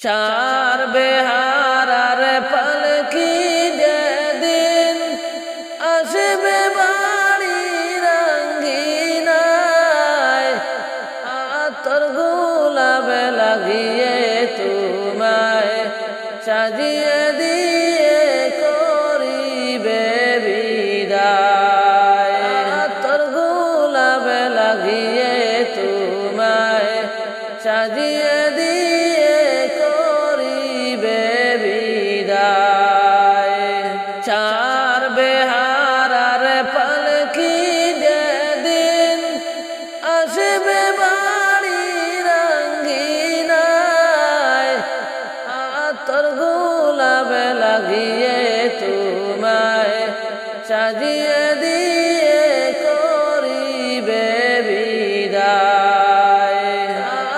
চার বেহারার পালকি যেদিন আসবে বাড়ি রঙ্গিনায়, আতর গোলাপে লাগিয়ে তোমায় সাজিয়ে দিয়ে করিবে বিদায়। আতর গোলাপে লাগিয়ে তোমায় সাজিয়ে দিয়ে করিবে বিদায়। চার বেহারার পালকি যেদিন আসবে বাড়ি রঙ্গিনায়, আতর গোলাপে লাগিয়ে তোমায় সাজিয়ে দিয়ে করিবে বিদায়।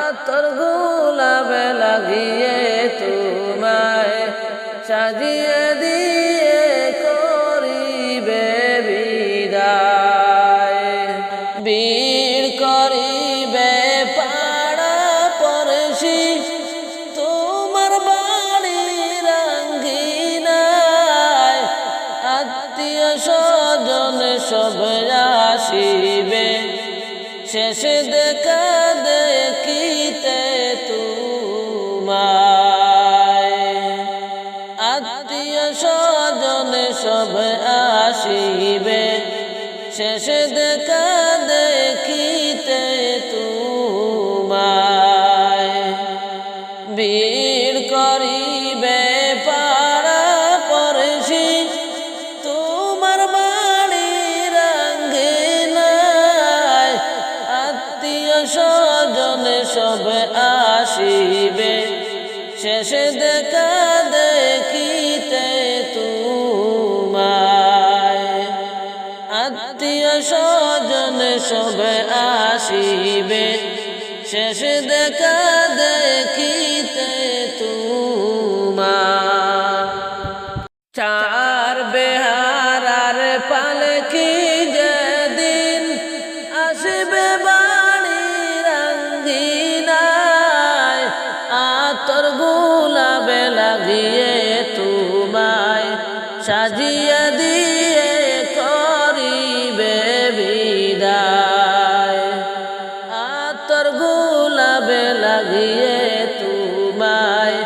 আতর গোলাপে লাগিয়ে তোমায় সাজিয়ে দিয়ে করিবে বিদায়। বীর করিবে পাড়া পড়শি তোমার বাড়ি রঙ্গিনায়, আত্মীয় স্বজন সব আসিবে শেষে দেখা দেখিতে তোমায়। আত্মীয় স্বজন সব আসিবে শেষে দেখা দেখিতে তোমায়। ভিড় করিবে পাড়া পড়শি তোমার বাড়ি রঙ্গিনায়, আত্মীয় স্বজন সব আসিবে শেষে দেখা দেখিতে তোমায়। আত্মীয় স্বজন সব আসিবে শেষে দেখা দেখিতে তোমায়। চার বেহারার পালকি যেদিন আসবে বাড়ি রঙ্গিনায়, আতর গোলাপে লাগিয়ে তোমায় সাজিয়ে দিয়ে করিবে বিদায়। আতর গোলাপে লাগিয়ে তোমায়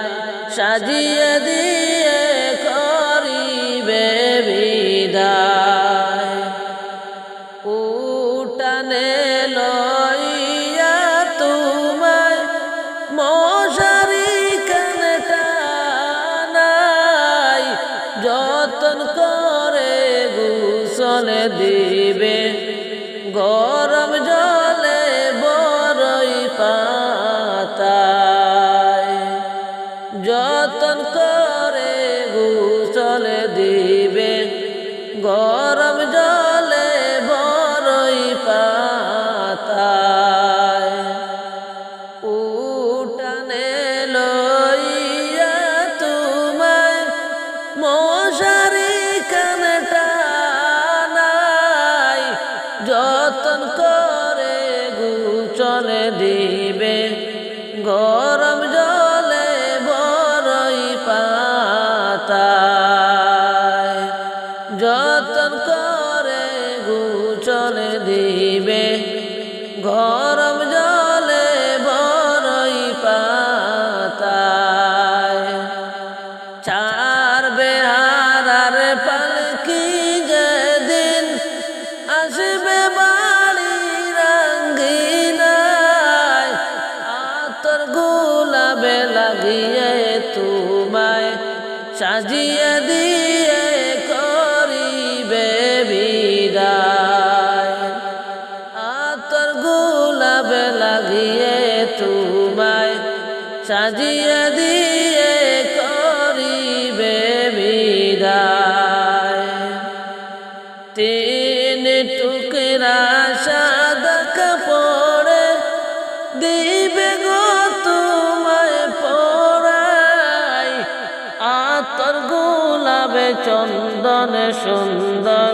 সাজিয়ে দিয়ে করিবে বিদায়। উঠানে লইয়া তোমায় মশারি কানে টানাই, যতন করে গোসল দিবে গরম জলে বরই পাতায়। যতন করে গোসল দিবে গরম জলে বরই পাতায়। উঠানে লইয়া তোমায় মশারি কানে টানাই, যতন করে গোসল দিবে গরম জলে বরই পাতায়। যতন করে গোসল দিবে গরম জলে বরই পাতায়। চার বেহারার পালকি যেদিন আসবে বাড়ি রঙ্গিনায়, আতর গোলাপে লাগিয়ে তোমায় সাজিয়ে দিয়ে করিবে বিদায়। আতর গোলাপে লাগিয়ে তোমায় সাজিয়ে দিয়ে করিবে বিদায়। তিন টুকরা সাদা কাপড়ে দিবে গো তোমায় পরাই, আতর গোলাপে চন্দন সুন্দর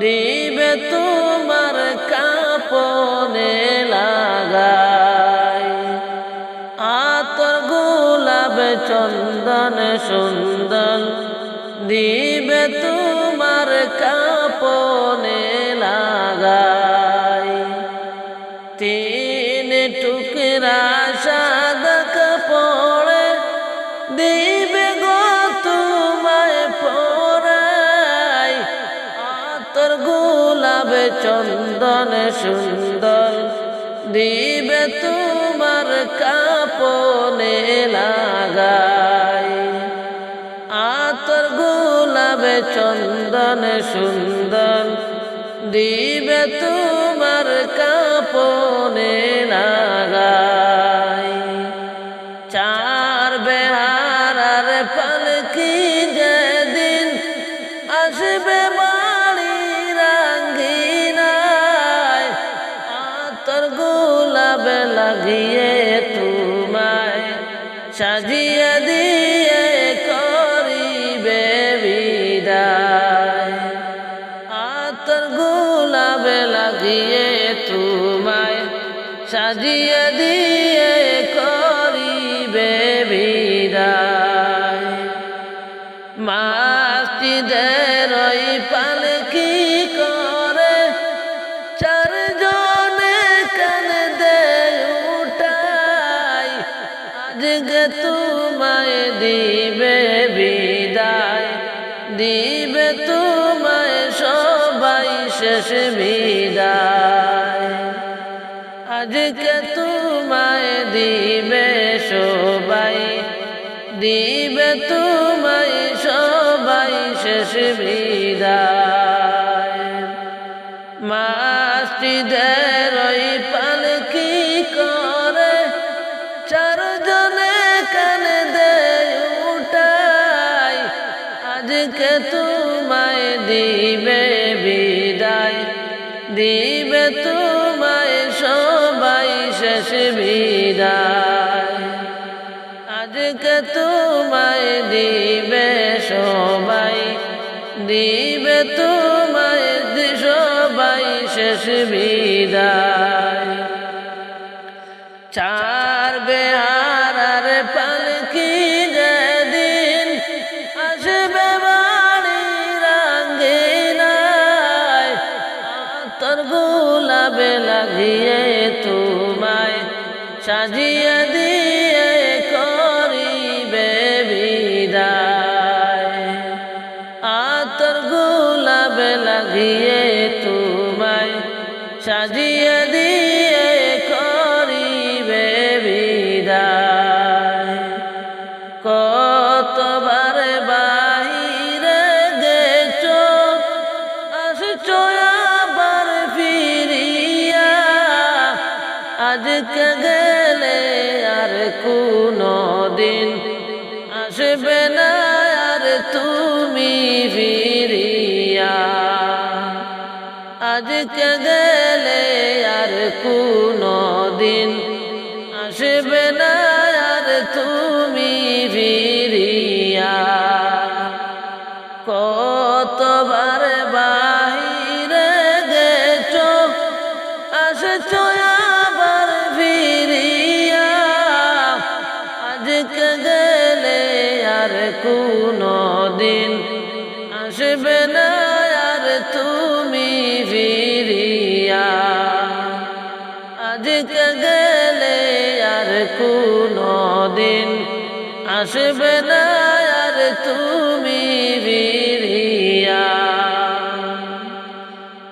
দিবে তোমার কাপড়ে লাগাই। আতর গোলাপ চন্দন সুন্দর দিবে তোমার কাপনে লাগাই। তিন টুকরা সাদা কাপড়ে দিবে গো তোমায় পরাই। আতর গোলাপ চন্দন সুন্দর দিবে তোমার কাপনে লাগাই। আতর গোলাপ চন্দন সুন্দর দিবে তোমার কাপনে লাগাই। চার বেহারার পালকি যেদিন আসবে বাড়ির আঙ্গিনায়, আতর গোলাপ লাগিয়ে তোমায় সাজিয়ে দিয়ে করিবে বিদায়। আতর গোলাপ লাগিয়ে তোমায় সাজিয়ে দিয়ে করিবে বিদায়। মসজিদের ওই পালকি করে চারজনে কান্দে উঠাই। আজকে তোমায় দিবে বিদায়, দিবে তোমায় সবাই শেষ বিদায়। আজকে তোমায় দিবে সবাই, দিবে তোমায় সবাই শেষ বিদায়। মসজিদের ওই পালকি করে চারজনে কান্দে উঠাই। আজকে তোমায় দিবে বিদায়, দিবে তোমায় সবাই শেষ বিদায়। আজকে তোমায় দিবে সবাই, দিবে তোমায় সবাই শেষ বিদায়। চার বেহারার পালকি যেদিন আসবে বাড়ির আঙ্গিনায়, আতর গোলাপ লাগিয়ে তোমায় সাজিয়ে দিয়ে করিবে বিদায়। আতর গোলাপ লাগিয়ে তোমায় সাজিয়ে দিয়ে করিবে বিদায়। কতবার বাহিরে গেছো আসছো আবার ফিরিয়া। আজকে গেলে আর কোনো দিন আসবে না আর তুমি ফিরিয়া। আজকে গেলে আর কোনো দিন আসবে না আর তুমি ফিরিয়া। কতবার বাহিরে গেছো আসছো আবার ফিরিয়া। আজকে গেলে আর কোনো দিন আসবে না আর তুমি ফিরিয়া। আজকে গেলে আর কোনো দিন আসবে না আর তুমি ফিরিয়া।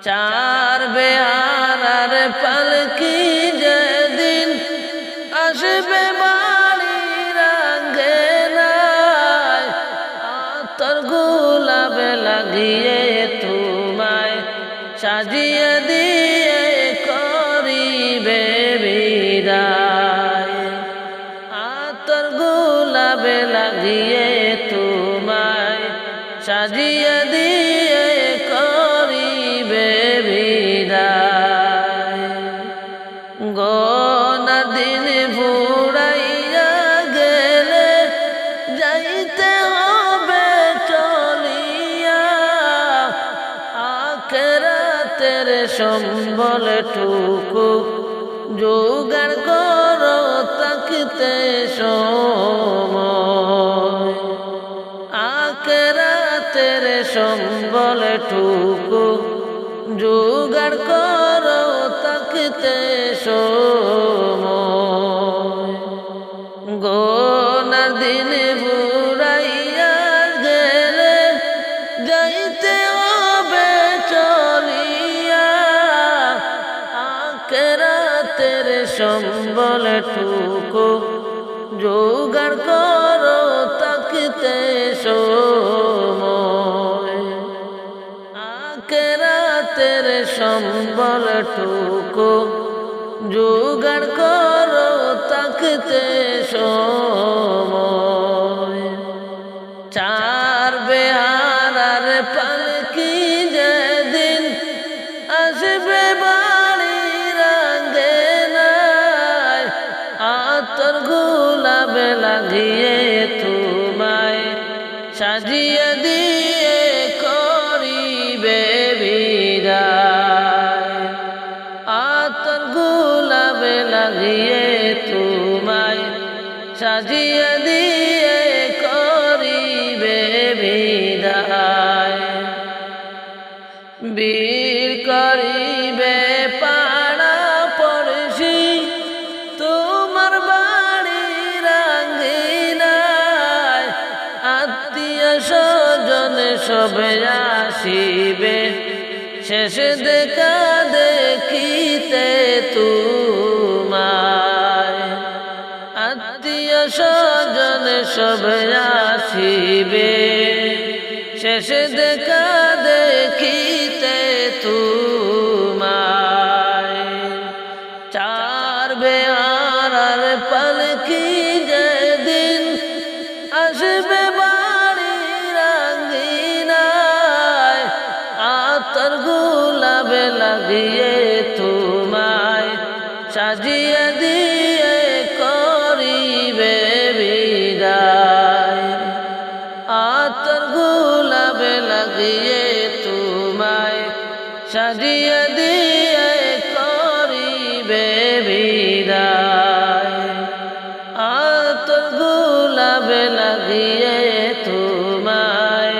চার বেহারার পালকি যেদিন আসবে বাড়ির আঙ্গিনায়, আতর গোলাপ লাগিয়ে তোমায় সাজিয়ে দিয়ে করিবে বিদায়। আতর গোলাপ লাগিয়ে তোমায় সাজিয়ে দিয়ে করিবে বিদায়। গোনার দিন ফুরাইয়া গেলে যাইতে হবে চলিয়া। আখিরাতের সম্বল টুকু জোগাড় করো থাকতে সময়। সম্বলটুকু জোগাড় করো থাকতে সময় গোনার দিন বুড়াইয়া গেলে যাইতে হবে চলিয়া আখিরাতের সম্বলটুকু জোগাড় করো থাকতে সময় আখিরাতের সম্বলটুকু জোগাড় করো থাকতে সময় চার বেহারার পালকি যেদিন আসবে বাড়ির আঙ্গিনায় আতর গোলাপে লাগিয়ে তোমায় সাজিয়ে দিয়ে করিবে বিদায় আতর গোলাপে লাগিয়ে তোমায় সাজিয়ে দিয়ে করিবে বিদায় বীর করিবে পাড়া পড়শি তোমার বাড়ির আঙ্গিনায় আত্মীয় স্বজন সবে আসিবে শেষ দেখা দেখিতে তোমায় আত্মীয় স্বজন সবে আসিবে শেষ দেখা দেখিতে তোমায় চার বেহারার পালকি যেদিন আসবে বাড়ির আঙ্গিনায় আতর গোলাপে লাগিয়ে তোমায় সাজিয়ে দিয়ে করিবে বিদায় আতর গোলাপে লাগিয়ে তোমায় সাজিয়ে দিয়ে করিবে বিদায় আতর গোলাপে লাগিয়ে তোমায়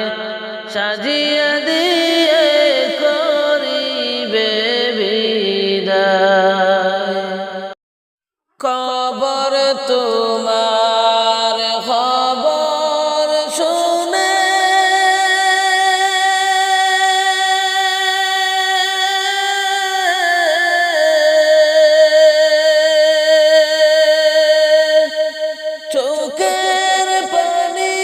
সাজিয়ে দিয়ে করিবে বিদায় কবর তোমার খবর শুনে চোখের পানি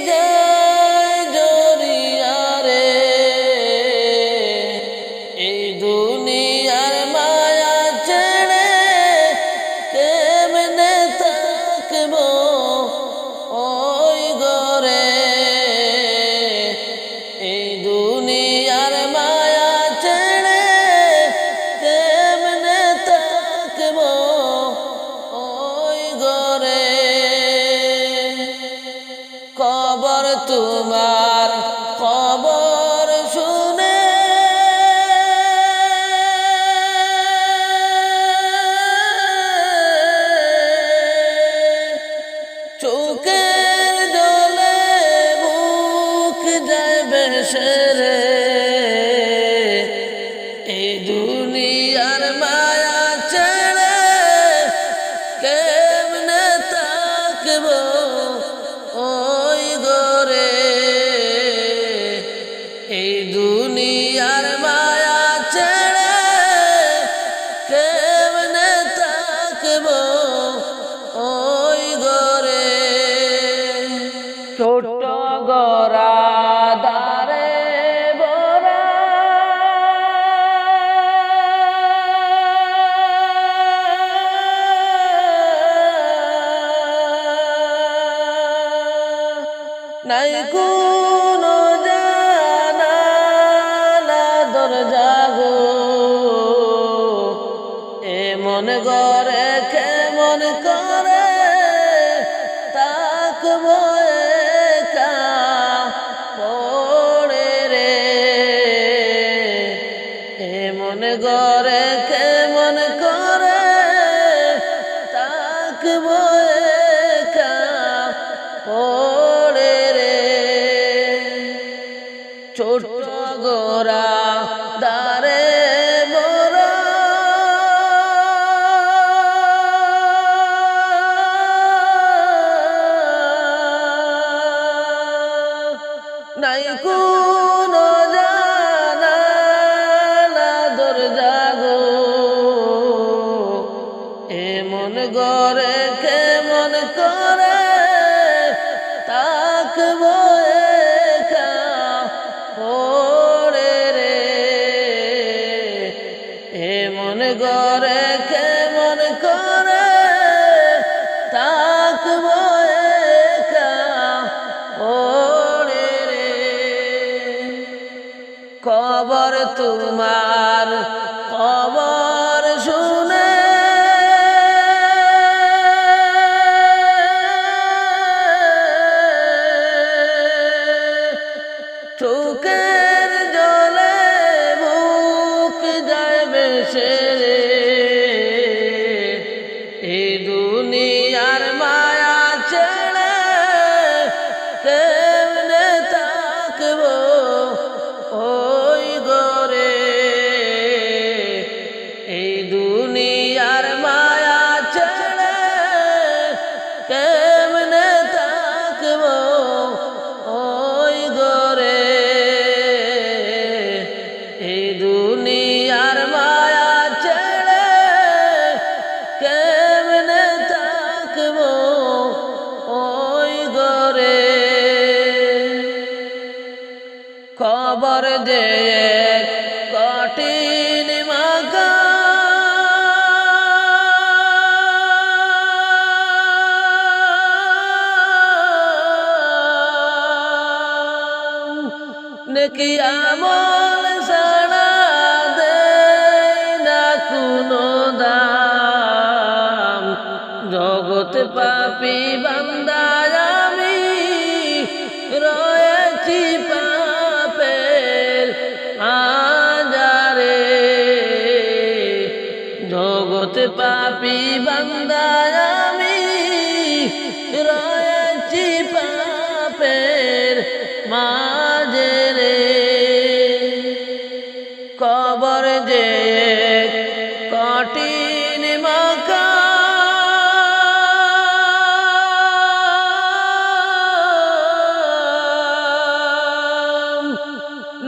যায় জরিয়া রে এই দুনিয়ার মায়া ছেড়ে কেমনে থাকবো ওই ঘরে এই দুনিয়ার মায়া ছেড়ে কেমনে থাকবো ওই ঘরে কবর তোমার খবর শুনে চোখের জলে মুখ যায় ভেসে রে এই দুনিয়ার মায়া ছেড়ে কেমনে থাকবো ওই ঘরে এই দুনিয়ার মায়া ছেড়ে কেমনে থাকবো ওই ঘরে ছোট গড়া দারে বরা নাই কোনো জানালা দরজা গো এমন ঘরে কেমন করে তাকবো একা পড়ে রে এমন ঘরে কেমন করে তাকবো একা পড়ে রে মোরা দারে মোরা নাই কোনো জানালা দরজা গো এমন ঘরে কেমন করে তাকবো একা পড়ে রে এমন ঘরে কেমন করে তাকবো একা পড়ে রে কবর তোমার কবর শুনে চোখের জলে বুক যায় বেশে রে এই দুনিয়ার মায়া ছেড়ে কেমনে থাকবো ওই ঘরে এই দুনিয়ার মায়া ছেড়ে কেমনে থাকবো ওই ঘরে এই দুনিয়ার মায়া ছেড়ে কেমনে থাকবো ওই ঘরে খবর যে এক কঠিন মাগা নেকি আমল সাড়া দেয় না কোনো দাম জগৎ পাপী বান্দা আমি রয়েছি পাপের আজারে জগৎ পাপী বান্দা আমি রয়েছি পাপের মাঝে রে কবর যে কঠিন মাকা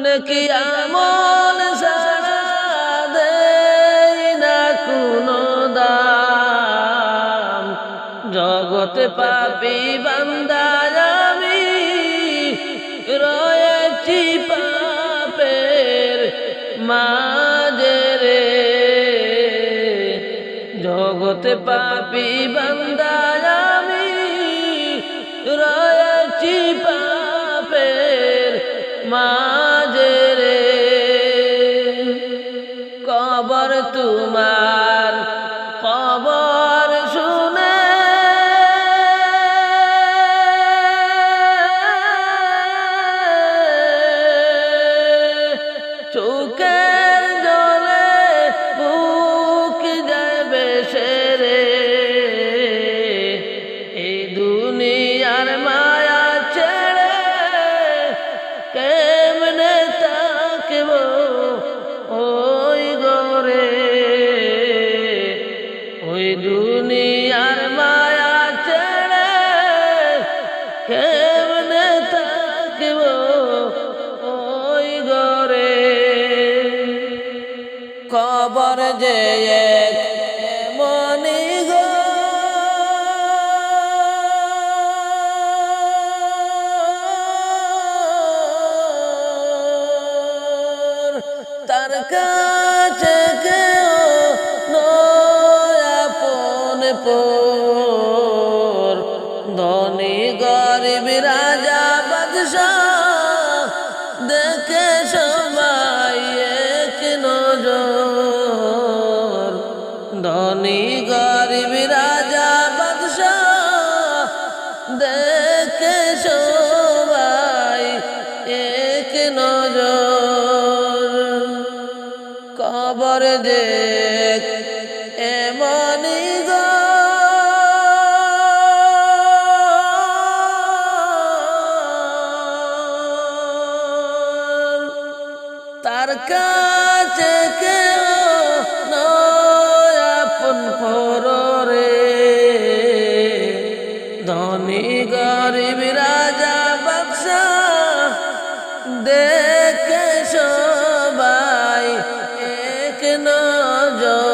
নেকি আমল সাড়া দেয় না কোনো দাম জগৎ পাপী বান্দা আমি রয়েছি পাপের মাঝে রে জগৎ পাপী বান্দা আমি রয়েছি পাপের মাঝে রে কবর তোমার কবর শুনে চোখের জলে বুক যায় বেশে রে এই দুনিয়ার মায়া ছেড়ে কেমনে থাকবো ওই ঘরে ওই দুনিয়ার মায়া ছেড়ে কেমনে থাকবো ওই ঘরে কবর যে এক এমনই ঘর তার কাছে কেউ নয় আপন পর ধনী গরিব রাজা বাদশাহ দেখে সবাই এক নজর ধনী গরিব রাজা বাদশাহ দেখে সবাই এক নজর কবর দেখ এমনই ধনী গরিব রাজা বাদশাহ দেখে সবাই এক নজর।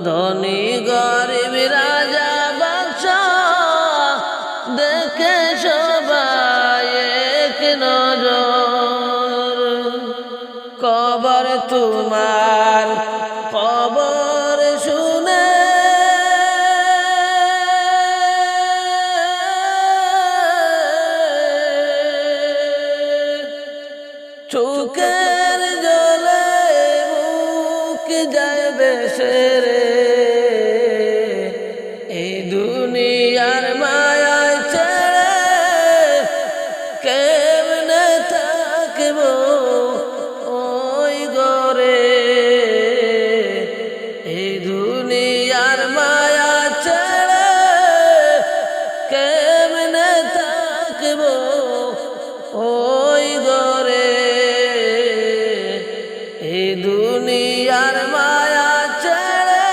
ধনী গরিব রাজা বাদশাহ দেখে সবাই এক নজর। কবর তোমার কবর শুনে চোখের জলে মুখ যাবে সেরে। এই দুনিয়ার মায়া ছেড়ে কেমনে থাকবো ওই ঘরে। এই দুনিয়ার মায়া ছেড়ে কেমনে থাকবো ওই ঘরে। এই দুনিয়ার মায়া ছেড়ে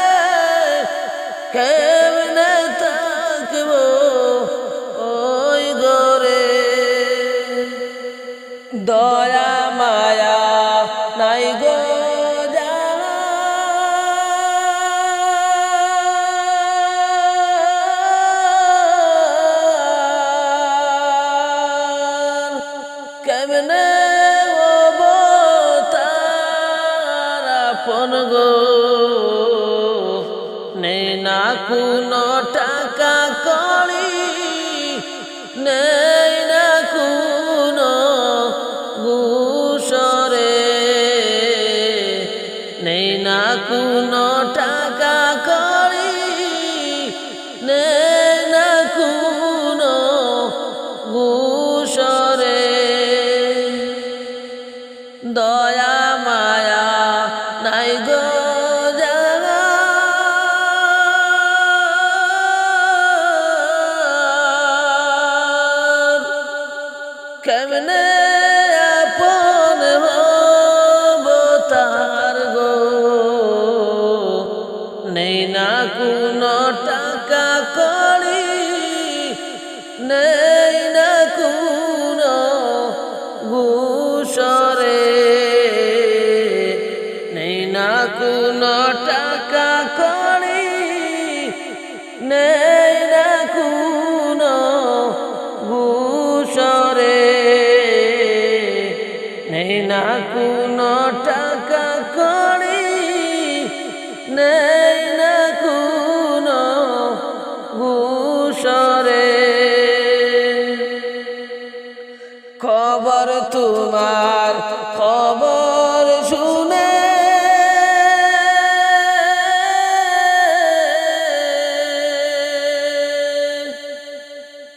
কেমনে থাকবো ওই ঘরে। দয়া মায়া নাই গো জানা, কেমনে আপন গো। নেই না কোনো টাকা কড়ি, নেই না কোনো ঘুষরে। নেই না কোনো টাকা কড়ি, নেই না কোনো ঘুষরে। দয়া মায়া নাই গো জানা, কেমনে আপন হব তার গো। নেই না কোনো টাকা কড়ি, নেই না কোনো ঘুষরে। নেই না কোনো টাকা কড়ি, নেই না কোনো ঘুষরে। নেই না কোনো টাকা কড়ি, নেই না কোনো ঘুষরে। খবর তোমার খবর শুনে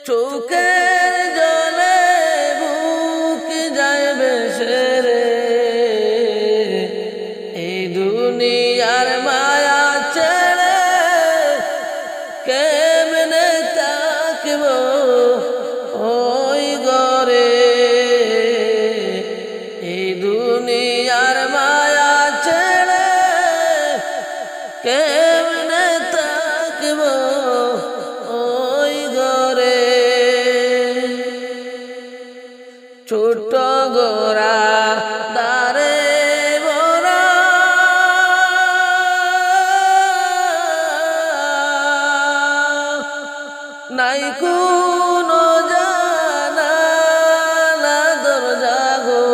চোখের জলে বুক যাইবে সেরে। এই দুনিয়ার মায়া ছেড়ে কেমনে থাকবো ওই ঘরে। এই দুনিয়ার মায়া ছেড়ে কেমনে থাকবো ওই ঘরে। ছোট গোরা দারে ভরা, নাই কোনো জানালা দরজা গো।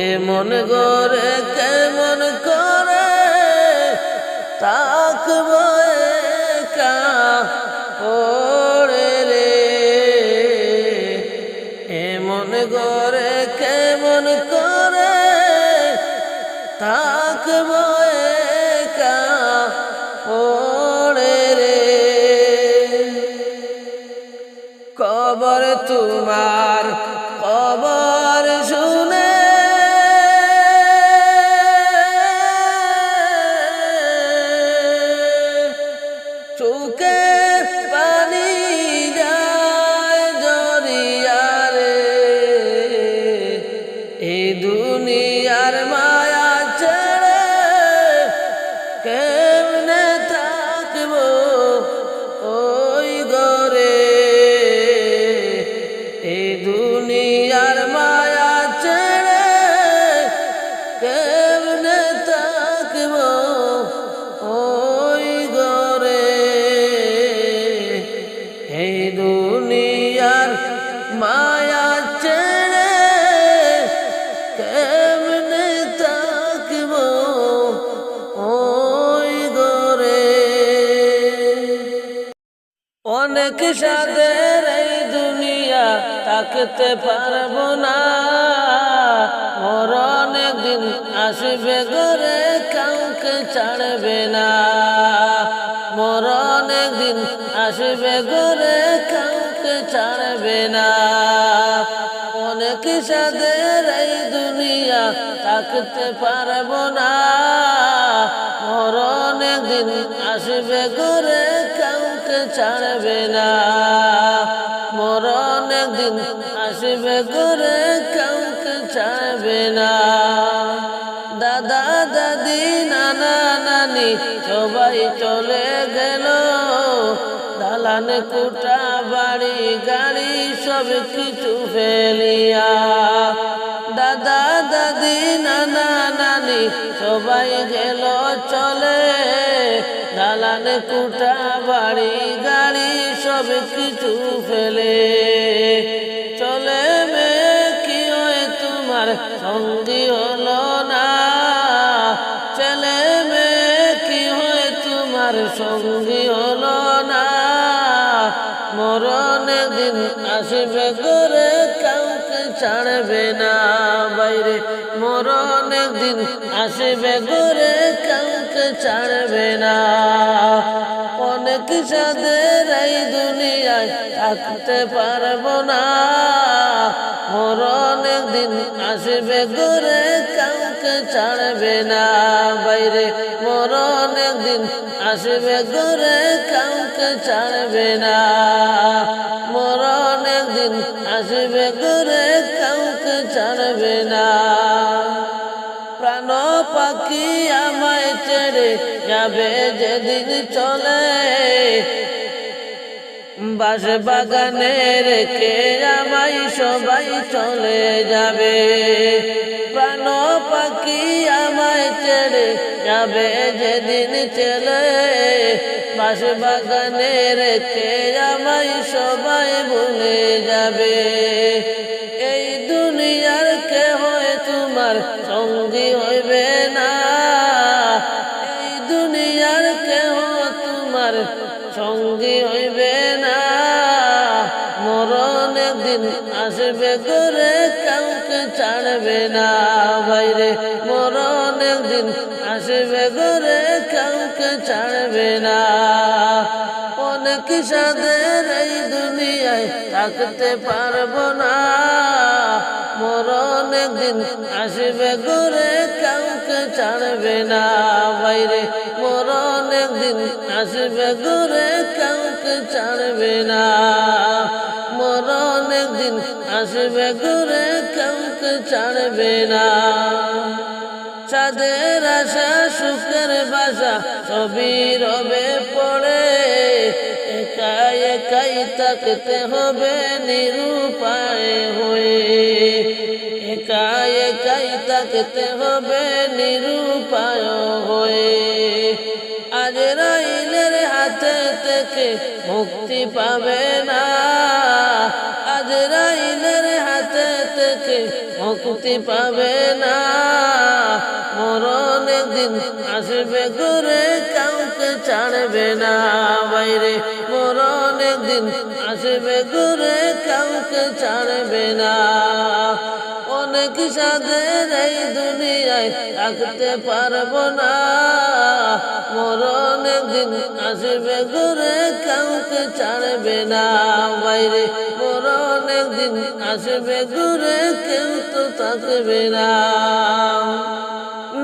এমন ঘরে কেমন করে থাকবো একা পড়ে রে। এমন ঘরে কেমন করে থাকবো একা পড়ে রে। কবর তোমার কবর শুনে চোখে পানি যায় জরিয়া রে। এই দুনিয়ার মায়া ছেড়ে কেমনে থাকবো অনেক সাদের এই দুনিয়া থাকতে পারবো না, মরণ একদিন আসবে ঘরে কাউকে ছাড়বে না, মরণ একদিন আসবে ঘরে কাউকে ছাড়বে না। অনেক সাদের এই দুনিয়া থাকতে পারবো না, মরণ একদিন আসবে ঘরে কাউকে ছাড়বে না, মরণ একদিন আসবে ঘরে কাউকে ছাড়বে না। দাদা দাদি নানা নানি সবাই চলে গেল, দালান কোঠা বাড়ি গাড়ি সব কিছু ফেলিয়া। দাদা দাদি নানা নানি সবাই গেল চলে, দালান কোঠা বাড়ি গাড়ি সব কিছু ফেলে চলে। মেয়ে কি হয় তোমার সঙ্গী হলো না, ছেলে মেয়ে কি হয় তোমার সঙ্গী হলো না, মরণ দিন আসবে ঘরে কাউকে ছাড়বে না বাইরে, মরণ দিন আসবে ঘরে কাউকে ছাড়বে না। অনেক সাদের এই দুনিয়ায় থাকতে পারবো না, মরণ দিন আসবে ঘরে কাউকে ছাড়বে না বাইরে, মরণ দিন আসবে ঘরে কাউকে ছাড়বে না, মরণ দিন আসবে ঘরে কাউকে ছাড়বে না। প্রাণ পাখি আমায় ছেড়ে যাবে যেদিন চলে, বাস বাগানে রেখে আমায় সবাই চলে যাবে, প্রাণ পাখি আমায় ছেড়ে যাবে যেদিন চলে, বাস বাগানে রেখে আমায় সবাই ভুলে যাবে। এই দুনিয়ার কেহ তোমার সঙ্গী হইবে না, এই দুনিয়ার কেহ তোমার সঙ্গী হইবে না, মরণ একদিন আসবে ঘরে কাউকে ছাড়বে না বাইরে, মরণ একদিন আসবে ঘরে কাউকে ছাড়বে না। অনেক সাদের এই দুনিয়ায় থাকতে পারবো না, মরণ একদিন আসবে ঘরে কাউকে ছাড়বে না বাইরে, মরণ একদিন আসবে ঘরে কাউকে ছাড়বে না, মরণ একদিন আসবে ঘরে কাউকে ছাড়বে না। চাঁদের আশা সুখের বাসা সবই রবে পড়ে, একাই একাই থাকতে হবে নিরুপায় হয়ে, একাই একাই থাকতে হবে নিরুপায় হয়ে। আজরাইলের হাতে থেকে মুক্তি পাবে না, আজরাইলের হাতে থেকে মুক্তি পাবে না, মরণ একদিন আসবে ঘরে কাউকে ছাড়বে না বাইরে, মরণ একদিন আসবে ঘরে কাউকে ছাড়বে না। অনেক সাদের এই দুনিয়ায় থাকতে পারবো না, মরণ একদিন আসবে ঘরে কাউকে ছাড়বে না বাইরে, মরণ একদিন আসবে ঘরে কেউ তো থাকবে না।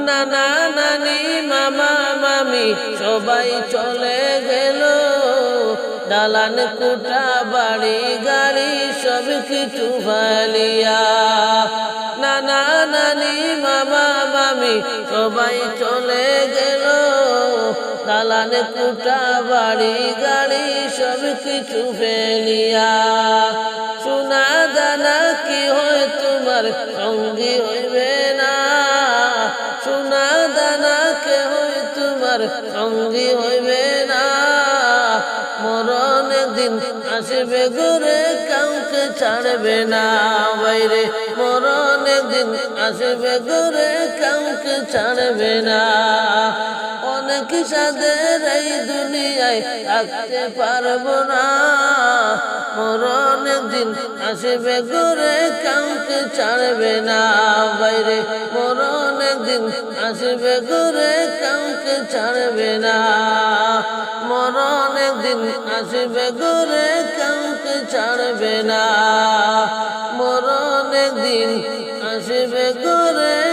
নানা নানি মামা মামি সবাই চলে গেল, দালান কোঠা বাড়ি গাড়ি সব কিছু ফালিয়া। নানা নানি মামা মামি সবাই চলে গেল, দালান কোঠা বাড়ি গাড়ি সব কিছু ফেলিয়া। সোনা দানা কি হয় তোমার সঙ্গী হইবে না, সোনা দানা কে হয় তোমার সঙ্গী হইবে না, মরণ একদিন আসবে ঘুরে কাউকে ছাড়বে না বাইরে মরণ একদিন আসবে ঘুরে কাউকে ছাড়বে না অনেক সাদের এই দুনিয়ায় থাকতে পারবো না মরণ একদিন আসবে ঘুরে কাউকে ছাড়বে না বাইরে মরণ একদিন আসবে ঘুরে কাউকে ছাড়বে না মরণ একদিন আসবে ঘুরে কাউকে ছাড়বে না মরণ একদিন আসবে ঘুরে